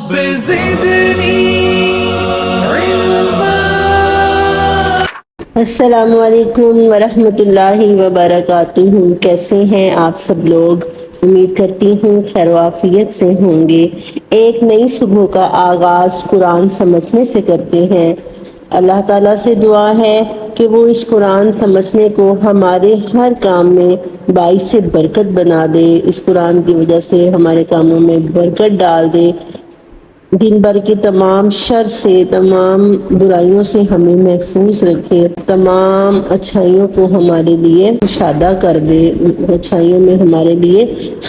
رب زدنی علما۔ السلام علیکم ورحمۃ اللہ وبرکاتہ۔ کیسے ہیں آپ سب لوگ؟ امید کرتی ہوں خیر و عافیت سے ہوں گے۔ ایک نئی صبح کا آغاز قرآن سمجھنے سے کرتے ہیں۔ اللہ تعالیٰ سے دعا ہے کہ وہ اس قرآن سمجھنے کو ہمارے ہر کام میں باعث برکت بنا دے، اس قرآن کی وجہ سے ہمارے کاموں میں برکت ڈال دے، دن بھر کی تمام شر سے، تمام برائیوں سے ہمیں محفوظ رکھے، تمام اچھائیوں کو ہمارے لیے کشادہ کر دے، اچھائیوں میں ہمارے لیے،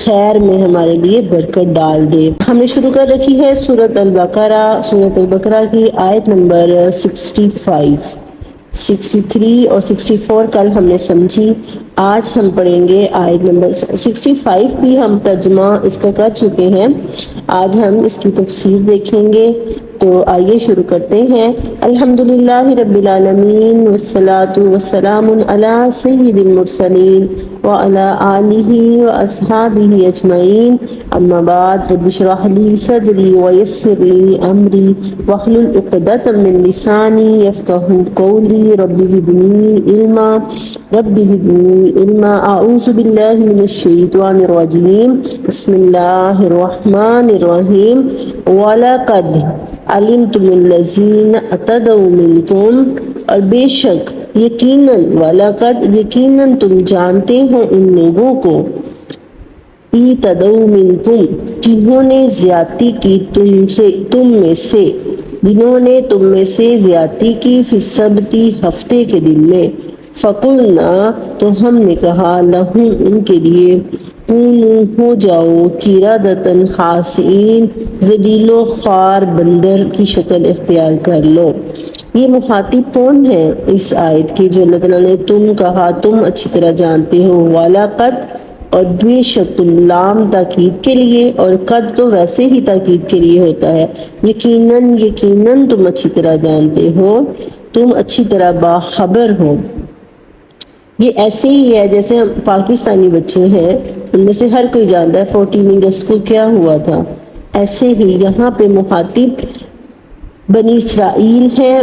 خیر میں ہمارے لیے برکت ڈال دے۔ ہم نے شروع کر رکھی ہے سورۃ البقرہ کی آیت نمبر 63 اور 64 کل ہم نے سمجھی۔ آج ہم پڑھیں گے آیت نمبر 65 بھی ہم ترجمہ اس کا کر چکے ہیں، آج ہم اس کی تفسیر دیکھیں گے۔ تو آئیے شروع کرتے ہیں۔ الحمدللہ رب العالمین والصلاة والسلام علی سید المرسلین وعلی آلہ واصحابہ اجمعین، اما بعد، رب اشرح لی صدری ویسر لی امری واحلل عقدۃ من لسانی یفقہوا قولی، رب زدنی علما۔ اعوذ باللہ من الشیطان الرجیم، بسم اللہ الرحمن الرحیم۔ وَلَقَدْ عَلِمْتُمُ الَّذِينَ اعْتَدَوْا مِنْكُمْ، اور بے شک یقیناً، وَلَقَدْ یقیناً تم جانتے ہو ان لوگوں کو، اعْتَدَوْا مِنْكُمْ جنہوں نے زیادتی کی تم میں سے زیادتی کی، فی السبت ہفتے کے دن میں، فَقُلْنَا تو ہم نے کہا، لَهُمْ ان کے لیے، کونوا ہو جاؤ، قردۃ خاسئین ذلیل و خوار بندر کی شکل اختیار کر لو۔ یہ مخاطب کون ہے اس آیت کی؟ جو اللہ تعالیٰ نے تم کہا، تم اچھی طرح جانتے ہو، وَلَقَدْ اور بے شک، لام تاکید کے لیے، اور قد تو ویسے ہی تاکید کے لیے ہوتا ہے۔ یقیناً تم اچھی طرح جانتے ہو، تم اچھی طرح باخبر ہو۔ یہ ایسے ہی ہے جیسے ہم پاکستانی بچے ہیں، ان میں سے ہر کوئی جانتا ہے 14 اگست کو کیا ہوا تھا۔ ایسے ہی یہاں پہ مخاطب بنی اسرائیل ہے،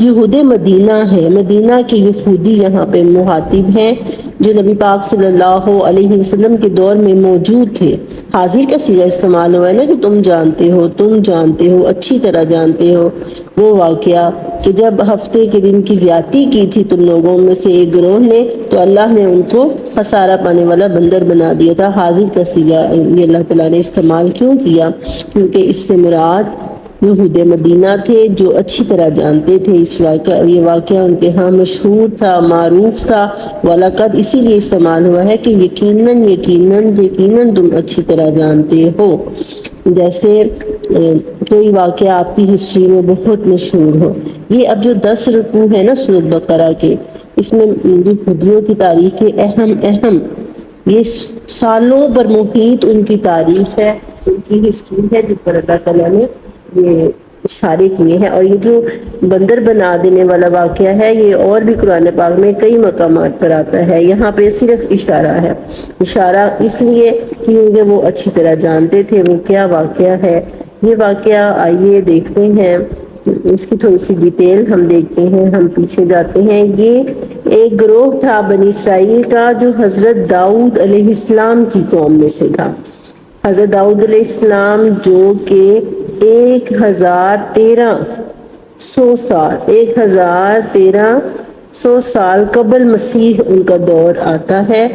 یہود مدینہ ہے، مدینہ کے یہودی یہاں پہ مخاطب ہیں جو نبی پاک صلی اللہ علیہ وسلم کے دور میں موجود تھے۔ حاضر کا صیغہ استعمال ہوا ہے نا، کہ تم جانتے ہو، اچھی طرح جانتے ہو وہ واقعہ کہ جب ہفتے کے دن کی زیادتی کی تھی تم لوگوں میں سے ایک گروہ نے، تو اللہ نے ان کو خسارہ پانے والا بندر بنا دیا تھا۔ حاضر کا صیغہ یہ اللہ تعالیٰ نے استعمال کیوں کیا؟ کیونکہ اس سے مراد یہود مدینہ تھے جو اچھی طرح جانتے تھے یہ واقعہ ان کے ہاں مشہور تھا، معروف تھا۔ وَلَقَدْ اسی لیے استعمال ہوا ہے کہ یقیناً تم اچھی طرح جانتے ہو۔ جیسے کوئی واقعہ آپ کی ہسٹری میں بہت مشہور ہو۔ یہ اب جو 10 رکوع ہے نا سورۃ بقرہ کے، اس میں جو یہودیوں کی تاریخ کے اہم یہ سالوں پر محیط ان کی تاریخ ہے، ان کی ہسٹری ہے، جس پر اللہ تعالیٰ نے یہ اشارے کیے ہیں۔ اور یہ جو بندر بنا دینے والا واقعہ ہے، یہ اور بھی قرآن پاک میں کئی مقامات پر آتا ہے، یہاں پہ صرف اشارہ ہے۔ اشارہ اس لیے کہ وہ اچھی طرح جانتے تھے وہ کیا واقعہ ہے۔ یہ واقعہ آئیے دیکھتے ہیں، اس کی تھوڑی سی ڈیٹیل ہم دیکھتے ہیں، ہم پیچھے جاتے ہیں۔ یہ ایک گروہ تھا بنی اسرائیل کا جو حضرت داؤد علیہ السلام کی قوم میں سے تھا۔ حضرت داؤد علیہ السلام جو کہ 1300 سال قبل مسیح ان کا دور آتا ہے،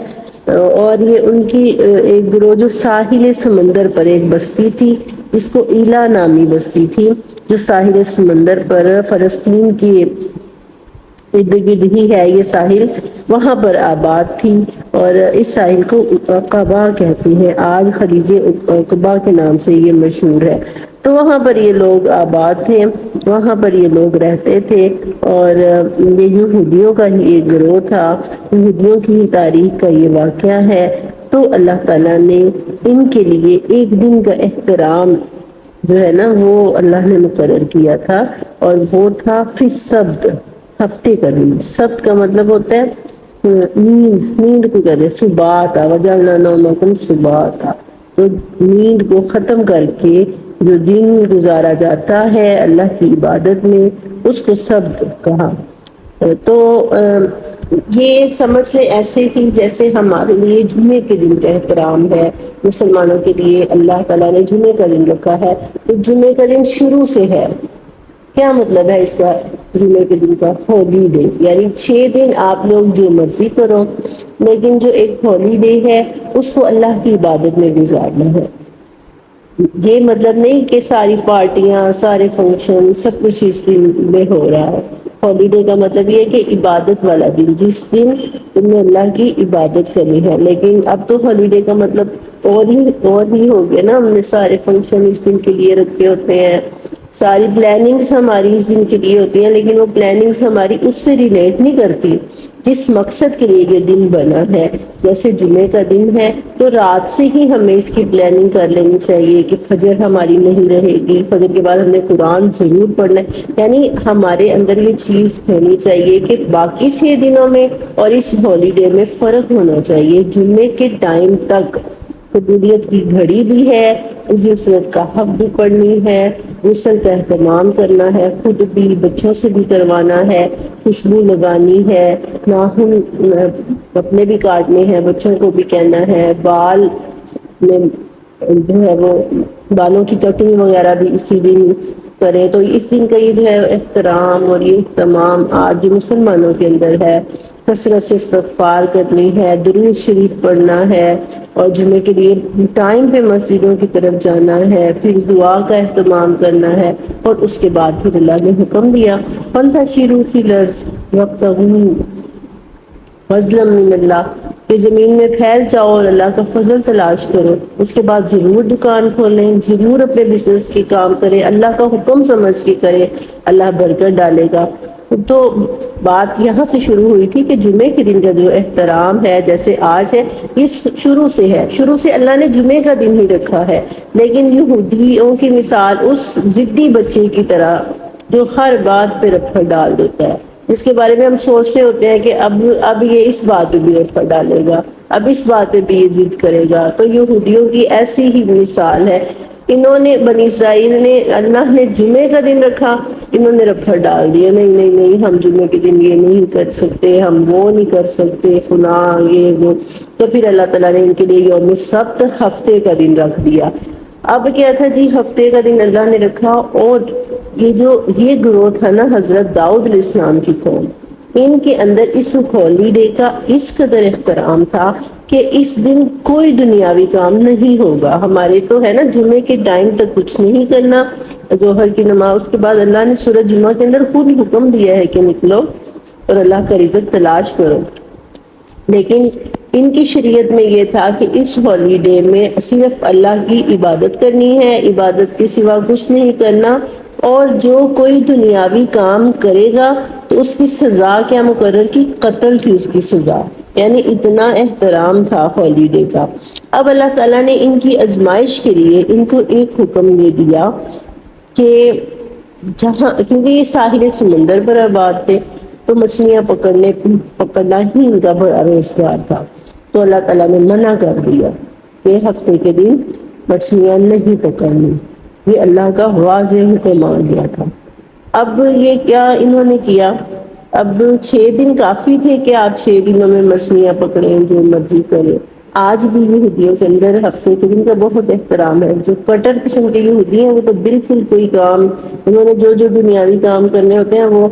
اور یہ ان کی ایک گروہ جو ساحل سمندر پر ایک بستی تھی جس کو ایلا نامی بستی تھی، جو ساحل سمندر پر فلسطین کی ارد گرد ہی ہے یہ ساحل، وہاں پر آباد تھی، اور اس ساحل کو عقبہ کہتے ہیں، آج خلیج عقبہ کے نام سے یہ مشہور ہے۔ تو وہاں پر یہ لوگ آباد تھے، وہاں پر یہ لوگ رہتے تھے، اور یہ یہودیوں کا ہی ایک گروہ تھا، یہودیوں کی ہی تاریخ کا یہ واقعہ ہے۔ تو اللہ تعالیٰ نے ان کے لیے ایک دن کا احترام جو ہے نا وہ اللہ نے مقرر کیا تھا، اور وہ تھا فی السبت، ہفتے کا دن۔ سبت کا مطلب ہوتا ہے نیند کو کہتے ہیں، سباتا، وجعلنا نومکم سباتا، تو نیند کو ختم کر کے جو دن گزارا جاتا ہے اللہ کی عبادت میں اس کو سبت کہا۔ تو یہ سمجھ لیں ایسے ہی جیسے ہمارے لیے جمعے کے دن کا احترام ہے، مسلمانوں کے لیے اللہ تعالیٰ نے جمعے کا دن رکھا ہے، تو جمعے کا دن شروع سے ہے۔ کیا مطلب ہے اس کا؟ جمعے کے دن کا ہولی ڈے، یعنی 6 دن آپ لوگ جو مرضی کرو، لیکن جو ایک ہولی ڈے ہے اس کو اللہ کی عبادت میں گزارنا ہے۔ یہ مطلب نہیں کہ ساری پارٹیاں، سارے فنکشن سب کچھ اس دن میں ہو رہا ہے۔ ہالیڈے کا مطلب یہ ہے کہ عبادت والا دن، جس دن تم نے اللہ کی عبادت کرنی ہے۔ لیکن اب تو ہالیڈے کا مطلب اور ہی ہو گیا نا، ہم نے سارے فنکشن اس دن کے لیے رکھے ہوتے ہیں، ساری پلاننگز ہماری اس دن کے لیے ہوتی ہیں، لیکن وہ پلاننگز ہماری اس سے ریلیٹ نہیں کرتی جس مقصد کے لیے یہ دن بنا ہے۔ جیسے جمعے کا دن ہے تو رات سے ہی ہمیں اس کی پلاننگ کر لینی چاہیے کہ فجر ہماری نہیں رہے گی، فجر کے بعد ہم نے قرآن ضرور پڑھنا ہے، یعنی ہمارے اندر یہ چیز ہونی چاہیے کہ باقی 6 دنوں میں اور اس ہالیڈے میں فرق ہونا چاہیے۔ جمعے کے ٹائم تک قبولیت کی گھڑی بھی ہے، اسی صورت کا حق بھی پڑھنی ہے، غسل کا اہتمام کرنا ہے، خود بھی بچوں سے بھی کروانا ہے، خوشبو لگانی ہے، ناخن اپنے بھی کاٹنے ہیں، بچوں کو بھی کہنا ہے، بال میں جو ہے وہ بالوں کی کٹنگ وغیرہ بھی اسی دن کریں۔ تو اس دن کا یہ جو ہے احترام اور یہ اہتمام آج مسلمانوں کے اندر ہے۔ کثرت سے استغفار کرنی ہے، درود شریف پڑھنا ہے، اور جمعے کے لیے ٹائم پہ مسجدوں کی طرف جانا ہے، پھر دعا کا اہتمام کرنا ہے، اور اس کے بعد پھر اللہ نے حکم دیا فَانْتَشِرُوا فِي الْأَرْضِ وَابْتَغُوا فَضْلًا مِّنَ اللَّهِ، کہ زمین میں پھیل جاؤ اور اللہ کا فضل تلاش کرو۔ اس کے بعد ضرور دکان کھولیں، ضرور اپنے بزنس کی کام کریں، اللہ کا حکم سمجھ کے کریں، اللہ برکت ڈالے گا۔ تو بات یہاں سے شروع ہوئی تھی کہ جمعے کے دن کا جو احترام ہے جیسے آج ہے، یہ شروع سے ہے، شروع سے اللہ نے جمعے کا دن ہی رکھا ہے۔ لیکن یہودیوں کی مثال اس ضدی بچے کی طرح جو ہر بات پہ رفع ڈال دیتا ہے، جس کے بارے میں ہم سوچتے ہوتے ہیں کہ اب یہ اس بات پہ بھی رفع ڈالے گا، اب اس بات پہ بھی یہ ضد کرے گا۔ تو یہودیوں کی ایسی ہی مثال ہے، انہوں نے بنی اسرائیل نے، اللہ نے جمعے کا دن رکھا، انہوں نے رفع ڈال دیا، نہیں نہیں نہیں ہم جمعے کے دن یہ نہیں کر سکتے، ہم وہ نہیں کر سکتے، فلاں یہ وہ۔ تو پھر اللہ تعالیٰ نے ان کے لیے یوم السبت، ہفتے کا دن رکھ دیا۔ اب کیا تھا جی، ہفتے کا دن اللہ نے رکھا، اور یہ گروہ تھا نا حضرت داؤد علیہ السلام کی قوم، ان کے اندر اس ہالیڈے کا اس قدر احترام تھا کہ اس دن کوئی دنیاوی کام نہیں ہوگا۔ ہمارے تو ہے نا جمعے کے ٹائم تک کچھ نہیں کرنا، ظہر کی نماز، اس کے بعد اللہ نے سورہ جمعہ کے اندر خود حکم دیا ہے کہ نکلو اور اللہ کا رزق تلاش کرو۔ لیکن ان کی شریعت میں یہ تھا کہ اس ہالیڈے میں صرف اللہ کی عبادت کرنی ہے، عبادت کے سوا کچھ نہیں کرنا، اور جو کوئی دنیاوی کام کرے گا تو اس کی سزا کیا مقرر کی؟ قتل تھی اس کی سزا، یعنی اتنا احترام تھا ہالیڈے کا۔ اب اللہ تعالیٰ نے ان کی آزمائش کے لیے ان کو ایک حکم یہ دیا کہ جہاں، کیونکہ یہ ساحل سمندر پر آباد تھے تو مچھلیاں پکڑنا ہی ان کا بڑا روزگار تھا، تو اللہ تعالیٰ نے منع کر دیا کہ ہفتے کے دن مچھلیاں نہیں پکڑنی، یہ اللہ کا واضح حکم آ گیا تھا۔ اب یہ کیا انہوں نے کیا، اب 6 دن کافی تھے کہ آپ 6 دنوں میں مچھلیاں پکڑیں، جو مرضی کریں۔ آج بھی یہودیوں کے اندر ہفتے کے دن کا بہت احترام ہے۔ جو کٹر قسم کے یہودی ہیں وہ تو بالکل کوئی کام، انہوں نے جو دنیاوی کام کرنے ہوتے ہیں وہ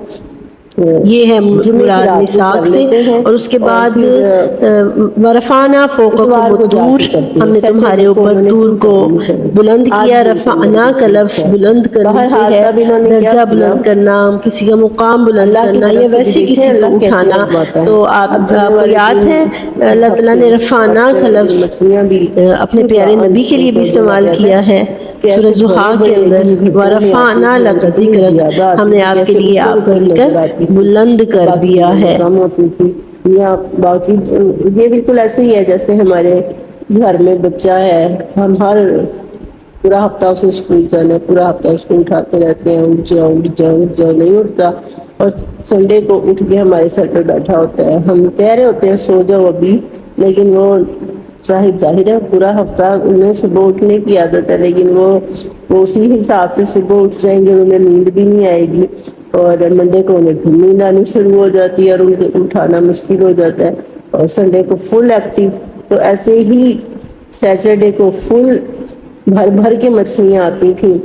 یہ ہے جمعے کی مراد رات کو کر مساق سے، لیتے ہیں، اور اس کے اور بعد پھر ورفعنا فوقکم اتوار کو جا الطور، کے کرتے ہم ہیں، نے تمہارے سیٹرڈے کو اوپر انہوں نے طور کوئی کو کام نہیں کرنا۔ بلند آج کیا۔ بھی ان کے اندر رفعنا یہ کا چیز لفظ ہے۔ بلند کرنے سے بہرحال ہے، تب انہوں نے کیا درجہ کیا، بلند کرنا، کسی کا مقام بلند اللہ کی کرنا، یا طرف سے بھی ویسے دیکھیں کسی کو اللہ کیسے اٹھانا۔ آزماتا ہے۔ تو اب جمعے آپ کو والے یاد دن، ہے اللہ تعالیٰ نے رفعنا ہفتے کا والے دن لفظ مچھلیاں بھی اپنے پیارے نبی کے لیے بھی جو استعمال کہتا کیا ہے ہے کہ سورہ ایسے ضحیٰ بڑے کے بڑے اندر، دن گھٹوں میں آتے وَرَفَعْنَا تھے، لَكَ اتنی ذِكْرَكَ، زیادہ ہم آتی نے تھی آپ کے جیسے لیے اوپر آپ کا اوپر ذکر نظر آتی تھی، بلند کر باقی دیا دنوں میں ہے۔ کم ہوتی تھی۔ یا باقی یہ بالکل ایسے ہی ہے جیسے ہمارے گھر میں بچہ ہے، ہم ہر پورا ہفتہ اسے اسکول جانا ہے، پورا ہفتہ اس کو اٹھاتے رہتے ہیں، اٹھ جاؤ اٹھ جاؤ اٹھ جاؤ، نہیں اٹھتا، اور سنڈے کو اٹھ کے ہمارے سر پہ بیٹھا ہوتا ہے، ہم کہہ رہے ہوتے ہیں سو جاؤ ابھی، لیکن وہ صاحب ظاہر ہے پورا ہفتہ انہیں صبح اٹھنے کی عادت ہے، لیکن وہ اسی حساب سے صبح اٹھ جائیں گے، انہیں نیند بھی نہیں آئے گی، اور منڈے کو انہیں پھر نیند آنی شروع ہو جاتی ہے اور ان کو اٹھانا مشکل ہو جاتا ہے، اور سنڈے کو فل ایکٹیو۔ تو ایسے ہی سیٹرڈے کو فل بھر بھر کے مچھلیاں آتی تھیں۔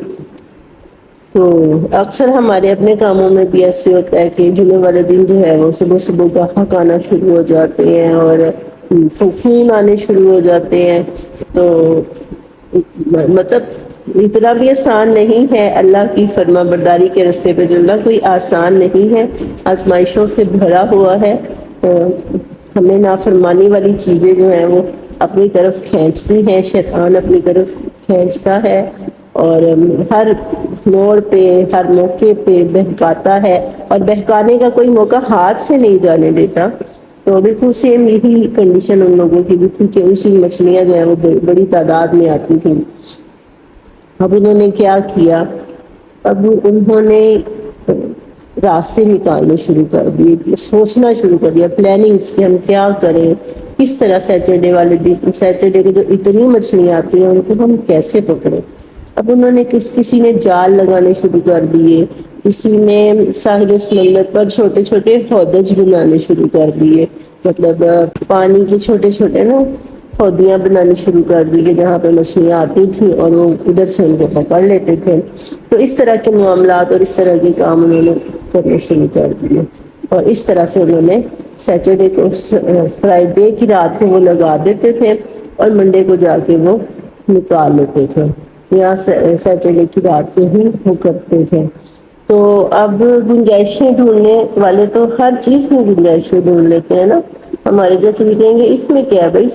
تو اکثر ہمارے اپنے کاموں میں بھی ایسے ہوتا ہے کہ جمعے والے دن جو ہے وہ صبح صبح گاہک آنا شروع ہو جاتے ہیں اور فون آنے شروع ہو جاتے ہیں۔ تو مطلب اتنا بھی آسان نہیں ہے اللہ کی فرما برداری کے راستے پہ چلنا، کوئی آسان نہیں ہے، آزمائشوں سے بھرا ہوا ہے۔ ہمیں نافرمانی والی چیزیں جو ہیں وہ اپنی طرف کھینچتی ہیں، شیطان اپنی طرف کھینچتا ہے، اور ہر موڑ پہ ہر موقع پہ بہکاتا ہے، اور بہکانے کا کوئی موقع ہاتھ سے نہیں جانے دیتا۔ تو بالکل سیم یہی کنڈیشن ان لوگوں کی بھی تھی کہ اسی مچھلیاں جو ہیں وہ بڑی تعداد میں آتی تھیں۔ اب انہوں نے کیا کیا، اب انہوں نے راستے نکالنے شروع کر دیے، سوچنا شروع کر دیا، پلاننگس کہ ہم کیا کریں، کس طرح سیٹرڈے والے دن، سیٹرڈے کو جو اتنی مچھلیاں آتی ہیں ان کو ہم کیسے پکڑیں۔ اب انہوں نے کسی نے جال لگانے شروع کر دیے، کسی نے ساحل سمندر پر چھوٹے چھوٹے ہودج بنانے شروع کر دیے، مطلب پانی کے چھوٹے چھوٹے نا ہودیاں بنانی شروع کر دی کہ جہاں پہ مچھلیاں آتی تھیں اور وہ ادھر سے ان کو پکڑ لیتے تھے۔ تو اس طرح کے معاملات اور اس طرح کے کام انہوں نے کرنے شروع کر دیے، اور اس طرح سے انہوں نے سیٹرڈے کو فرائیڈے کی رات کو وہ لگا دیتے تھے اور منڈے کو جا کے وہ نکال لیتے تھے، یا سیٹرڈے کی رات کو ہی وہ کرتے تھے۔ تو اب گنجائشیں ڈھونڈنے والے تو ہر چیز میں گنجائشیں ڈھونڈ لیتے ہیں نا، ہمارے جیسے بھی کہیں گے اس میں کیا ہے بھائی،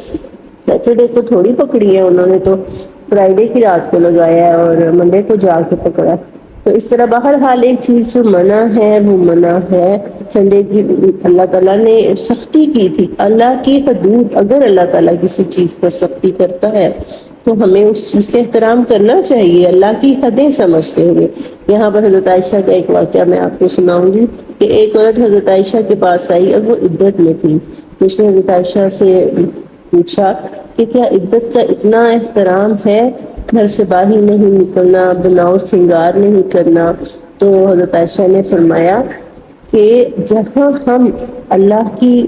سیٹرڈے کو تھوڑی پکڑی ہے انہوں نے، تو فرائیڈے کی رات کو لگایا ہے اور منڈے کو جا کے پکڑا۔ تو اس طرح بہرحال ایک چیز جو منع ہے وہ منع ہے۔ سنڈے کی اللہ تعالیٰ نے سختی کی تھی، اللہ کی حدود، اگر اللہ تعالیٰ کسی چیز پر سختی کرتا ہے تو ہمیں اس چیز کا احترام کرنا چاہیے اللہ کی حدیں سمجھتے ہوئے۔ یہاں پر حضرت عائشہ کا ایک واقعہ میں آپ کو سناؤں گی کہ ایک عورت حضرت عائشہ کے پاس آئی اور وہ عدت میں تھی۔ اس نے حضرت عائشہ سے پوچھا کہ کیا عدت کا اتنا احترام ہے، گھر سے باہر نہیں نکلنا، بناؤ سنگار نہیں کرنا؟ تو حضرت عائشہ نے فرمایا کہ جہاں ہم اللہ کی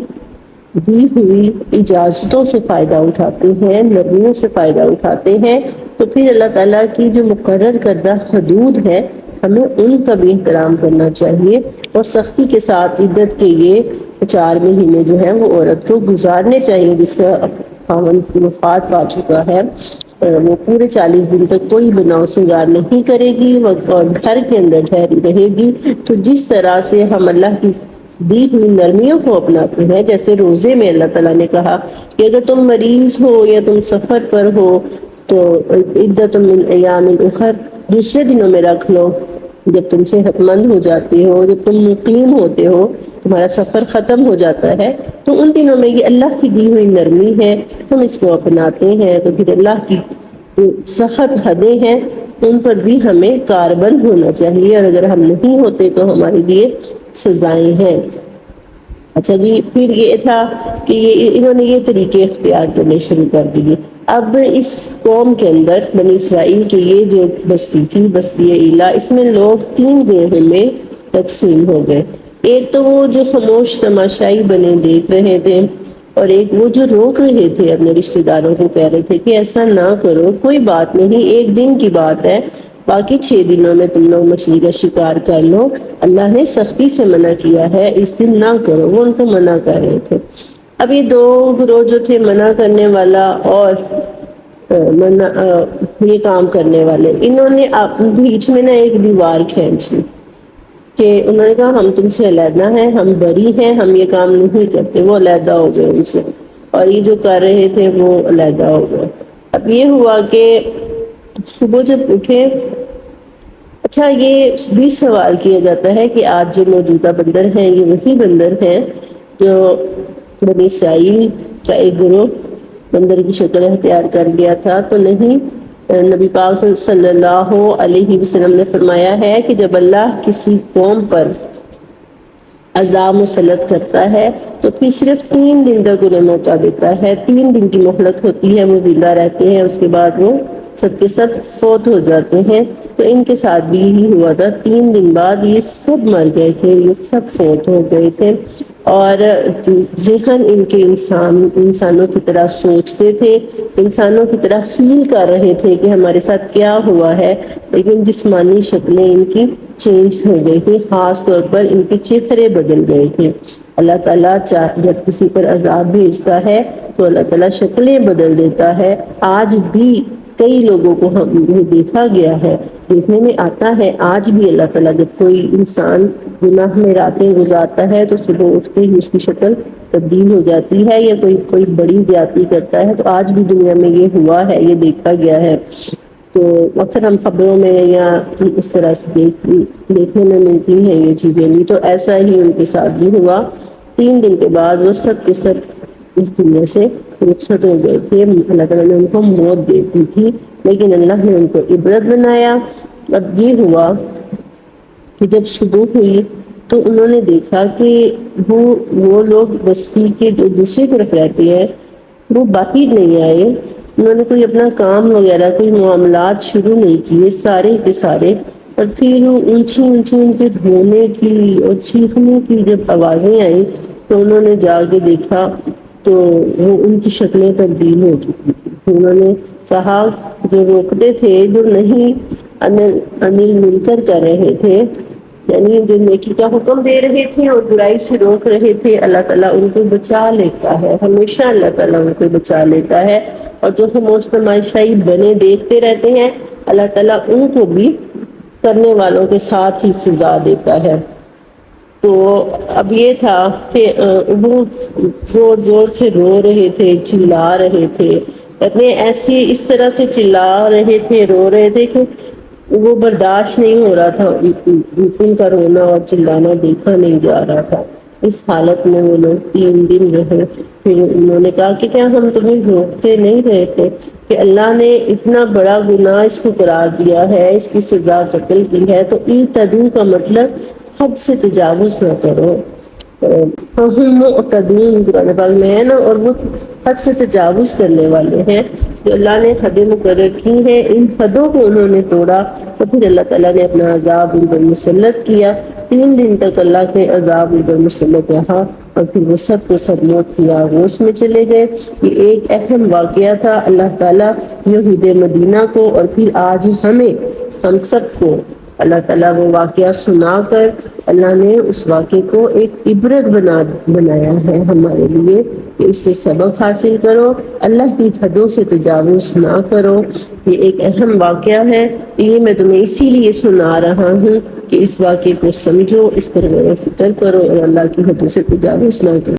دی ہوئی اجازتوں سے فائدہ اٹھاتے ہیں، نرمیوں سے فائدہ اٹھاتے ہیں، تو پھر اللہ تعالیٰ کی جو مقرر کردہ حدود ہے ہمیں ان کا بھی احترام کرنا چاہیے، اور سختی کے ساتھ عدت کے یہ 4 مہینے جو ہیں وہ عورت کو گزارنے چاہیے، جس کا خاوند وفات پا چکا ہے۔ وہ پورے 40 دن تک کوئی بناؤ سنگار نہیں کرے گی اور گھر کے اندر ٹھہری رہے گی۔ تو جس طرح سے ہم اللہ کی دی ہوئی نرمیوں کو اپناتے ہیں، جیسے روزے میں اللہ تعالیٰ نے کہا کہ اگر تم مریض ہو یا تم سفر پر ہو تو عدت من ایام اخر، دوسرے دنوں میں رکھ لو، جب تم صحت مند ہو جاتی ہو، جب تم مقیم ہوتے ہو، تمہارا سفر ختم ہو جاتا ہے، تو ان دنوں میں یہ اللہ کی دی ہوئی نرمی ہے، ہم اس کو اپناتے ہیں۔ تو پھر اللہ کی سخت حدیں ہیں ان پر بھی ہمیں کاربند ہونا چاہیے، اور اگر ہم نہیں ہوتے تو ہمارے لیے سزائیں ہیں۔ اچھا جی، پھر یہ تھا کہ انہوں نے یہ طریقے اختیار کرنے شروع کر دیے۔ اب اس قوم کے اندر بنی اسرائیل کی یہ جو بستی تھی، بستی ایلا، اس میں لوگ 3 گروہوں میں تقسیم ہو گئے۔ ایک تو وہ جو خاموش تماشائی بنے دیکھ رہے تھے، اور ایک وہ جو روک رہے تھے، اپنے رشتہ داروں کو کہہ رہے تھے کہ ایسا نہ کرو، کوئی بات نہیں، ایک دن کی بات ہے، باقی 6 دنوں میں تم لوگ مچھلی کا شکار کر لو، اللہ نے سختی سے منع کیا ہے، اس دن نہ کرو۔ وہ ان کو منع کر رہے تھے۔ اب یہ 2 گروہ جو تھے، منع کرنے والا اور یہ کام کرنے والے، انہوں نے بیچ میں نا ایک دیوار کھینچ لی کہ انہوں نے کہا ہم تم سے علیحدہ ہیں، ہم بری ہیں، ہم یہ کام نہیں کرتے۔ وہ علیحدہ ہو گئے ان سے، اور یہ جو کر رہے تھے وہ علیحدہ ہو گئے۔ اب یہ ہوا کہ صبح جب اٹھے، اچھا یہ بھی سوال کیا جاتا ہے کہ آج جو موجودہ بندر ہیں یہ وہی بندر ہیں جو بنی اسرائیل کا ایک گروہ بندر کی شکل اختیار کر گیا تھا؟ تو نہیں، نبی پاک صلی اللہ علیہ وسلم نے فرمایا ہے کہ جب اللہ کسی قوم پر عذاب مسلط کرتا ہے تو پھر صرف 3 دن تک انہیں موقع دیتا ہے، 3 دن کی مہلت ہوتی ہے، وہ زندہ رہتے ہیں، اس کے بعد وہ سب کے سب فوت ہو جاتے ہیں۔ تو ان کے ساتھ بھی یہی ہوا تھا، 3 دن بعد یہ سب مر گئے تھے، یہ سب فوت ہو گئے تھے، اور ذہن ان کے انسانوں کی طرح سوچتے تھے، انسانوں کی طرح فیل کر رہے تھے کہ ہمارے ساتھ کیا ہوا ہے، لیکن جسمانی شکلیں ان کی چینج ہو گئی تھی، خاص طور پر ان کے چہرے بدل گئے تھے۔ اللہ تعالیٰ جب کسی پر عذاب بھیجتا ہے تو اللہ تعالیٰ شکلیں بدل دیتا ہے۔ آج بھی کئی لوگوں کو ہم نے دیکھا گیا ہے، دیکھنے میں آتا ہے، آج بھی اللہ تعالیٰ جب کوئی انسان گناہ میں راتیں گزارتا ہے تو صبح اٹھتے ہی اس کی شکل تبدیل ہو جاتی ہے، یا کوئی بڑی زیادتی کرتا ہے تو آج بھی دنیا میں یہ ہوا ہے، یہ دیکھا گیا ہے۔ تو اکثر ہم خبروں میں یا اس طرح سے دیکھنے میں ملتی ہیں یہ چیزیں بھی، تو ایسا ہی ان کے ساتھ بھی ہوا۔ 3 دن کے بعد وہ سب کے سب اس دنیا سے رخصت ہو گئے تھے۔ اللہ تعالیٰ نے ان کو موت دے دی تھی، لیکن اللہ نے ان کو عبرت بنایا۔ اب یہ ہوا کہ جب صبح ہوئی تو انہوں نے دیکھا کہ وہ لوگ بستی کے جو دوسری طرف رہتے ہیں وہ باہر نہیں آئے، انہوں نے کوئی اپنا کام وغیرہ، کوئی معاملات شروع نہیں کیے، سارے کے سارے۔ اور پھر اونچی اونچی ان کے دھونے کی اور چیخنے کی جب آوازیں آئیں تو انہوں نے جا کے دیکھا تو وہ ان کی شکلیں تبدیل ہو چکی تھی۔ انہوں نے کہا، جو روکتے تھے، جو نہیں انل منکر کر رہے تھے، یعنی جو نیکی کا حکم دے رہے تھے اور برائی سے روک رہے تھے، اللہ تعالیٰ ان کو بچا لیتا ہے، ہمیشہ اللہ تعالیٰ ان کو بچا لیتا ہے۔ اور جو خاموش تماشائی بنے دیکھتے رہتے ہیں، اللہ تعالیٰ ان کو بھی کرنے والوں کے ساتھ ہی سزا دیتا ہے۔ تو اب یہ تھا کہ وہ زور زور سے رو رہے تھے، چلا رہے تھے، ایسی اس طرح سے چلا رہے تھے، رو رہے تھے کہ وہ برداشت نہیں ہو رہا تھا، ان کا رونا اور چلانا دیکھا نہیں جا رہا تھا۔ اس حالت میں وہ لوگ 3 دن رہے۔ پھر انہوں نے کہا کہ کیا ہم تمہیں روکتے نہیں رہے تھے کہ اللہ نے اتنا بڑا گناہ اس کو قرار دیا ہے، اس کی سزا قتل کی ہے، تو اعتدوا کا مطلب حد سے تجاوز نہ کرو۔ ہم معتدون قرآن پاک میں ہے نا، اور وہ حد سے تجاوز کرنے والے ہیں، جو اللہ نے حدیں مقرر کی ہیں، ان حدوں کو انہوں نے توڑا تو پھر اللہ تعالیٰ نے اپنا عذاب ان پر مسلط کیا۔ 3 دن تک اللہ کے عذاب ان پر مسلط رہا، اور پھر وہ سب کے سب موت کی آغوش میں چلے گئے۔ یہ ایک اہم واقعہ تھا۔ اللہ تعالیٰ یہود مدینہ کو اور پھر آج ہم سب کو اللہ تعالیٰ وہ واقعہ سنا کر اللہ نے اس واقعے کو ایک عبرت بنایا ہے ہمارے لیے کہ اس سے سبق حاصل کرو، اللہ کی حدوں سے تجاوز نہ کرو۔ یہ ایک اہم واقعہ ہے، یہ میں تمہیں اسی لیے سنا رہا ہوں کہ اس واقعے کو سمجھو، اس پر غور و فکر کرو اور اللہ کی حدوں سے تجاوز نہ کرو۔